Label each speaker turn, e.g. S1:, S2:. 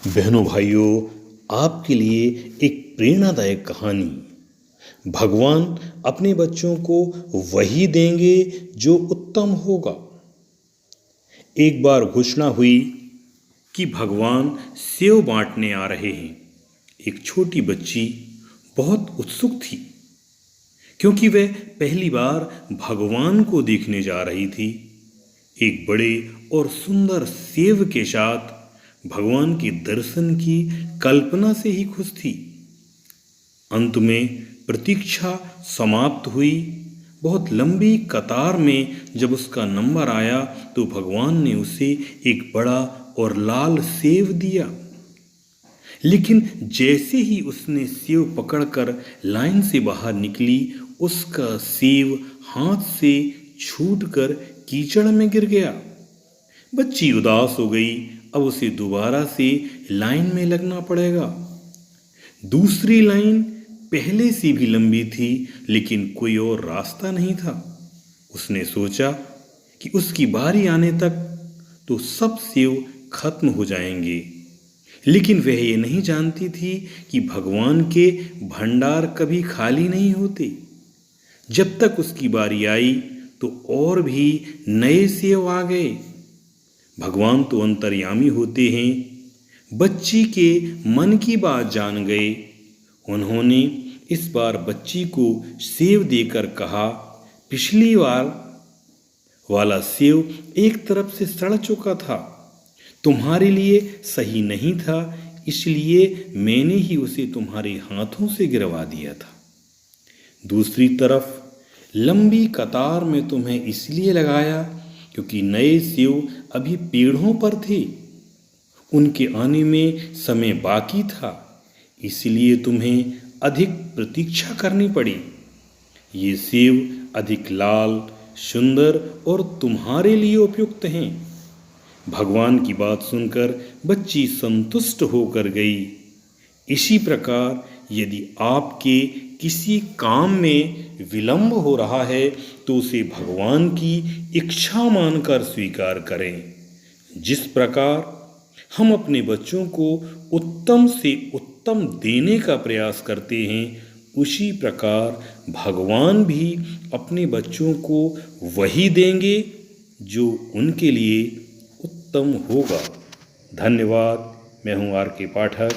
S1: बहनों भाइयों, आपके लिए एक प्रेरणादायक कहानी। भगवान अपने बच्चों को वही देंगे जो उत्तम होगा। एक बार घोषणा हुई कि भगवान सेव बांटने आ रहे हैं। एक छोटी बच्ची बहुत उत्सुक थी क्योंकि वह पहली बार भगवान को देखने जा रही थी। एक बड़े और सुंदर सेव के साथ भगवान के दर्शन की कल्पना से ही खुश थी। अंत में प्रतीक्षा समाप्त हुई। बहुत लंबी कतार में जब उसका नंबर आया तो भगवान ने उसे एक बड़ा और लाल सेव दिया। लेकिन जैसे ही उसने सेव पकड़कर लाइन से बाहर निकली, उसका सेव हाथ से छूटकर कीचड़ में गिर गया। बच्ची उदास हो गई। अब उसे दोबारा से लाइन में लगना पड़ेगा। दूसरी लाइन पहले से भी लंबी थी, लेकिन कोई और रास्ता नहीं था। उसने सोचा कि उसकी बारी आने तक तो सब सेव खत्म हो जाएंगे, लेकिन वह ये नहीं जानती थी कि भगवान के भंडार कभी खाली नहीं होते। जब तक उसकी बारी आई तो और भी नए सेव आ गए। भगवान तो अंतर्यामी होते हैं। बच्ची के मन की बात जान गए। उन्होंने इस बार बच्ची को सेव देकर कहा, पिछली बार वाला सेव एक तरफ से सड़ चुका था, तुम्हारे लिए सही नहीं था, इसलिए मैंने ही उसे तुम्हारे हाथों से गिरवा दिया था। दूसरी तरफ लंबी कतार में तुम्हें इसलिए लगाया क्योंकि नए सेव अभी पेड़ों पर थे, उनके आने में समय बाकी था, इसलिए तुम्हें अधिक प्रतीक्षा करनी पड़ी। ये सेव अधिक लाल, सुंदर और तुम्हारे लिए उपयुक्त हैं। भगवान की बात सुनकर बच्ची संतुष्ट होकर गई। इसी प्रकार यदि आपके किसी काम में विलंब हो रहा है तो उसे भगवान की इच्छा मानकर स्वीकार करें। जिस प्रकार हम अपने बच्चों को उत्तम से उत्तम देने का प्रयास करते हैं, उसी प्रकार भगवान भी अपने बच्चों को वही देंगे जो उनके लिए उत्तम होगा। धन्यवाद। मैं हूँ आर के पाठक।